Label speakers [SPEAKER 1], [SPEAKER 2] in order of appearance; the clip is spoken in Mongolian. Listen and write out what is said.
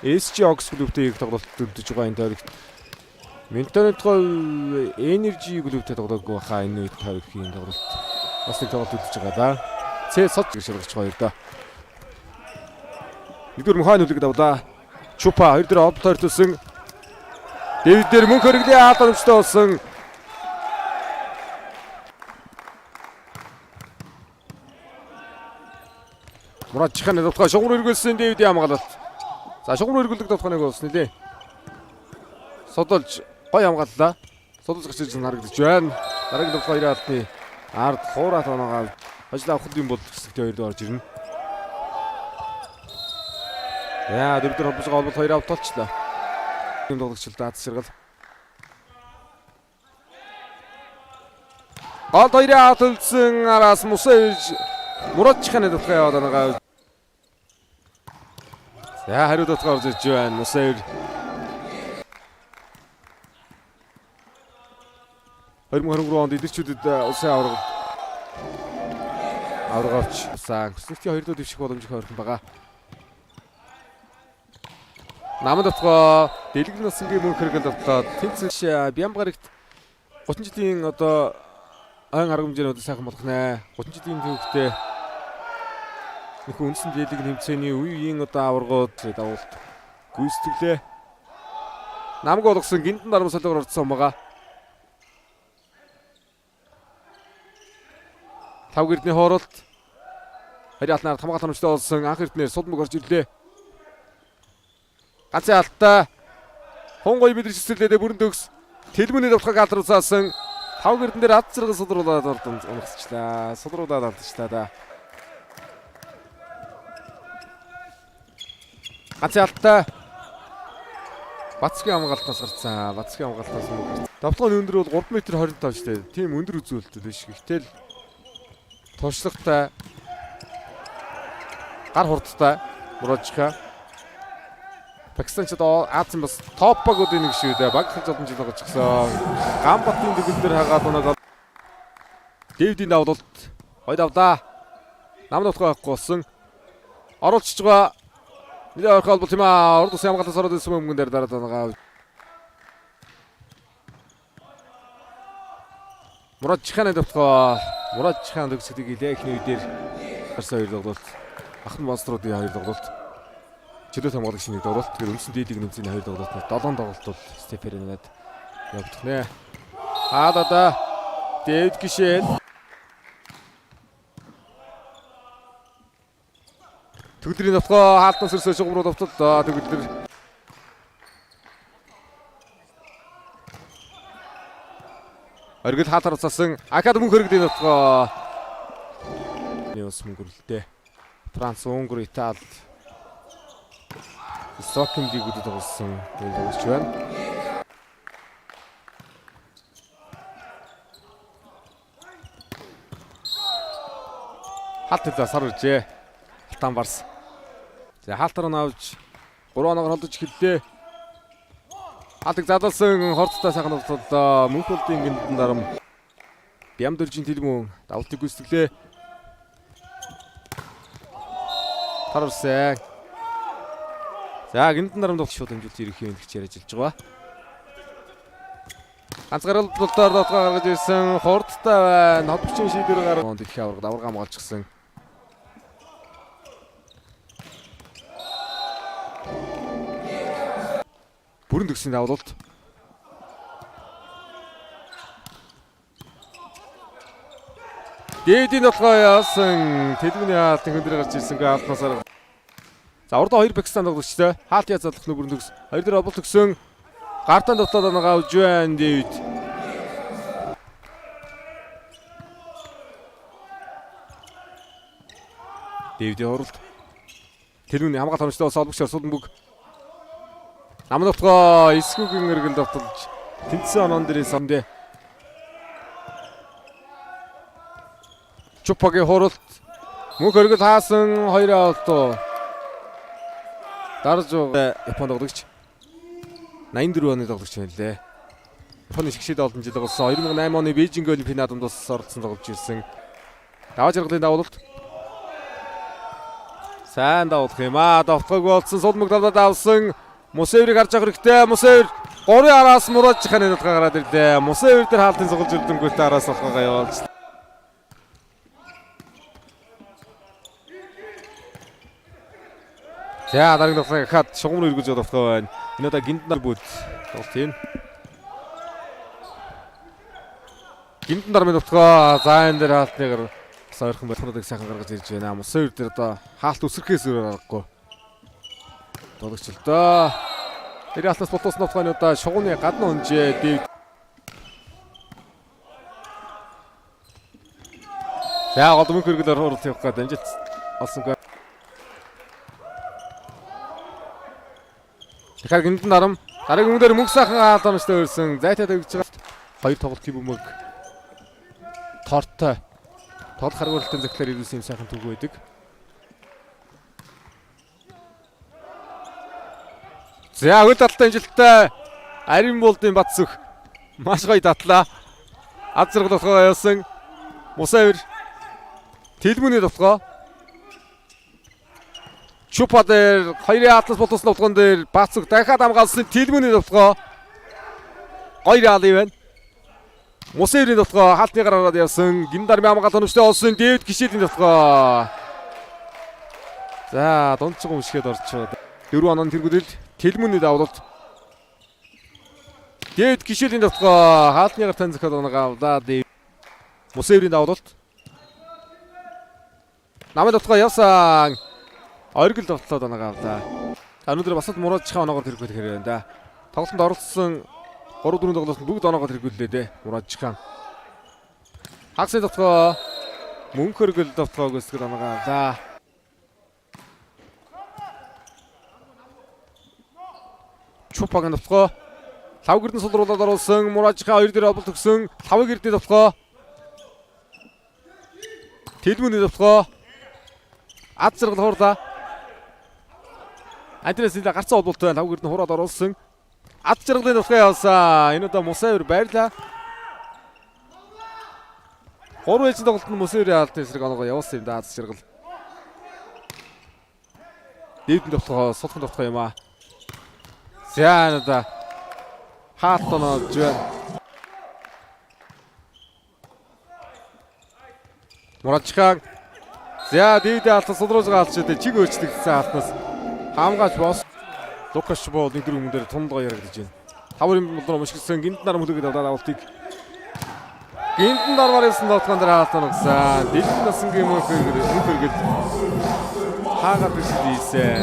[SPEAKER 1] SG Ox клубтэй их тоглолт төлдөж байгаа энэ тойрогт. Ментонитгой Energy клубтэй тоглоогүй хаа энэ үед тойрогхийн тоглолт. Бас нэг тоглолт төлдөж байгаа да. C сод гişэргэж хоёр да. Нэгдүгээр мөхөн үлэг давлаа. Чупа хоёр дээр одлоор төсөн. Дэвид дээр мөнх хөргөлээ хаалт өмчтэй болсон. Мурад чихэн давтгаа шугам өргөлсөн Дэвид хамгаалалт. За шугам өргөлдөг давтгааныг болсон нэлээ. Содолж гой хамгааллаа. Содолж гачиж харагдаж байна. Дараагийн давтгаа хоёр хаалтны ард хуураад оноогаа ажил авах юм бол хэсэгтээ хоёр доор орж ирнэ. Яа дөрөвдөр холбож байгаа бол хоёр авт толчлаа. Ийм тоглогчл даад сэргэл. Гол хоёрын хаталсан араас Мусевич Мурад чихэн давтгаа яваад байгаа. За хариу давтгаа орж иж байна. Мусевич 2023 онд эдгэрчүүдэд улсын аврагч сан хүснэгтийн 2 дуу дэвших боломж их ойрхон байгаа. Намын давтгаа дэлгэр насангийн мөнх хэрэгэл давтгаа тэнцэж Бямгарагт 30 жилийн одоо айн арга хэмжээнд сайхан болох нэ. 30 жилийн төвхтэй нөхөн үндсэн дэлгэр хэмцээний үеийн одоо аврагууд давуулт гүйцэтгэлээ. Намг болгосон гинтэн дарам солиогоор орцсон байгаа. 5 гэрдний хооролт хоёрын алтнаар хамгаалалт хамжтай болсон анх эрднээр судмаг орж ирлээ. Ганцын алттай хонгой мэдэрчсэлдээ бүрэн төгс тэлмүний давтгааг алдаруулсан 5 гэрдэн дээр ад зэрэг судруулаад унагсчлаа. Судруулаад алдчихлаа да. Ганцын алттай Бацгийн хамгаалтаас гарцсан. Бацгийн хамгаалтаас мөн. Давтгааны өндөр бол 3 м 25 шүү дээ. Тийм өндөр үзүүлэлт биш. Гэтэл туршлагатай гар хурдтай Мурадчка Пакистанчууд Азийн бас топ багуудын нэг шүү дээ. Баг их олон жил байгаа ч гэсэн Гамбатын дэглэлээр хагаад унаад Дэвидийн давлалт хоёр давлаа. Нам давтгаа байхгүй болсон. Оруулж байгаа нэлээд ойрхон бол тийм аа. Орд усын хамгаалалтаас ороод ирсэн өмнө дээр дараад байгаа. Мурадчханы давтгаа Мурадчхан төгсөдөг илээ ихний үедэр гарсан хоёр тоглолт. Ахын монструудын хоёр тоглолт. Чөлөөт хамгаалагч нэг тоглолт. Тэгэхээр үндсэн дийлэг нэмцэн хоёр тоглолт. 7 тоглолт бол Стеферинад явагдах нэ. Хаадаа Дэвид гişээл. Төгөлдрийн давтгаа хаалтнаас өрсөө шугам руу давтал төгөлдөр. Оргил хаалтаар уцаасан Акад мөнх хөргөлийн давтгаа. Неос мөнгөрлөлтөө. Франц, Унгар, Итали Соким лигүүдэд тоглосон энэ тоглогч байна. Халтаа сар үржээ. Халтан барс. За хаалтаар нь авч 3 оноогоор холдож эхэллээ. Халтыг задлсан хорцтой сайхан тоглолтод мөнх болдын гинтэн дарам Бямдөржийн тэлмүн давалтыг гүйцэтгэлээ. Тарвсан. За гинтэн дарам тоглолт шууд хэмжүүлэлт ирэх юм гэж ярьж байгаа. Ганцгарал болтоор давтгаа гаргаж ирсэн хурдтай байна. Холбогчийн шийдвэр гаргав. Дэлхийн аврагд авраг хамгаалчихсан. Бүрэн төгсний давлалт. Дэдийн толгой яасан тэлмүний хаалтын хөндөр гарч ирсэнгүй алтнасаар. За урдаа 2 Пакистан тоглогчтой. Хаалт язалах нүбэрэн төгс. Хоёр дээр обол төгсөн. Гартан давтаад байгаа авж байна Дэвид. Дэвидийн уралд. Тэлмүний хамгаалалт хамжтай болсон олбогчор Судмбүг. Намын давтгаа эсгүүгийн эргэл давталж тэнцсэн онон дээрээ самдээ. Чупагийн хуралт мөнх хөргөл хаасан 2 авалт. Дарж байгаа Японд тоглогч 84 оны тоглогч байна лээ. Японы шигшээд олон жил болсон 2008 оны Бээжинг Олимпийн наадамд бас оролцсон тоглож ирсэн. Даваа жаргалын давуулалт. Сайн давах юм аа. Давтгаг болсон. Сулмаг талбад авсан. Мусеврийг харж авах хэрэгтэй. Мусевр 3 араас мураж ханаад гараад ирлээ. Мусевр дээр хаалтын цуглж өрдөнгөт араас болохоо явуулж. За дараагийн давхрыг хаад шугамруу эргэж давтгаа байна. Энэ удаа гинт нар бүд. Тийм. Гинтэн дармын давтгаа. За энэ дээр хаалтныгаар ойрхон бодхонуудыг сайхан гаргаж ирж байна. Мусевр дээр одоо хаалт үсрэхээс өөр аргагүй. Дологчлоо. Тэр яалтаас ботсон давтгааны удаа шугамны гадна унжээ. Дэв. За гол мөнх хэрэглээр хурд явах гээд амжилт олсонгүй. Тэгэхээр гинтэн дарам дараагийн өмнөдөр мөнх сайхан хаалтанастай өрсөн. Зайтад өгч байгаа. Хоёр тоглолтын бөмбөг. Тортой. Тод харгуулалтын захлаар ирүүлсэн юм сайхан түг байдаг. За хөл талтай амжилттай Арим болдын Батсөх маш гоё татлаа. Ад зэрэг давтгаа явуулсан Мусевр Тэлмүний давтгаа. Чупа дээр хоёрын атлас боловсон давтгаан дээр Батсөх дахиад хамгаалсан Тэлмүний давтгаа. Гоё яал юм байна. Мусеврийн давтгаа хаалтны гараад явсан. Гиндар мямгаал өнөштэй олсон Дэвид гişэлийн давтгаа. За дунцэг өмшгээд орчод. 4 онооны тэргүүлэл Тэлмүний давлалт. Дэвид гişэлийн давтгаа хаалтны гар тань зөхөд оногаа авлаа. Мусеврийн давлалт. Намын давтгаа явсан. Оргил давтлаад оногаа авлаа. Өнөөдөр бас муражчхаа оноогоор тэргүүлэх хэрэг байна да. Тоглолтод оролцсон 3-4 тоглолтод бүгд оноогоо тэргүүллээ дээ. Муражчхан. Хагсын давтгаа мөнх хөргөл давтгааг өсгөл оногаа авлаа. Чупагийн давтгаа лав гэрдэн сулруулаад оруулсан. Муражчхан 2 дээр олболт өгсөн. Лав гэрдний давтгаа. Тэлмүний давтгаа. Ад зэрэг хурлаа. Антрес нэлээ гарцсан олболт лав гэрдэн хураад оруулсан. Ад зэрэглэлийн давтгаа явуулсан. Энэ удаа Мусевр байрлаа. 3 ээлжийн тоглолтод Мусеврийн хаалтын эсрэг оноогоо явуулсан юм да. Ад зэрэгл. Дэвдэн давтгаа сулхан давтгаа юм аа. За энэ удаа хаалт оноож байна. Муражхан. За Дэвид хаалтаа сулруулж байгаа хаалт шүү дээ. Чиг өөрчлөгдсөн хаалтнаас хамгаалж бос. Лукаш бол нэг дөрөв өмнөдөр тундгаа ярагдаж байна. Таврын болдроо мушгилсан гинт нар мөлөөгд аваад авалтыг. Гинтэн дармаар явсан давтгаан дээр хаалтаа ногсан. Дэлгэн насангийн мөнх хөргөл хаагаад ирсэн.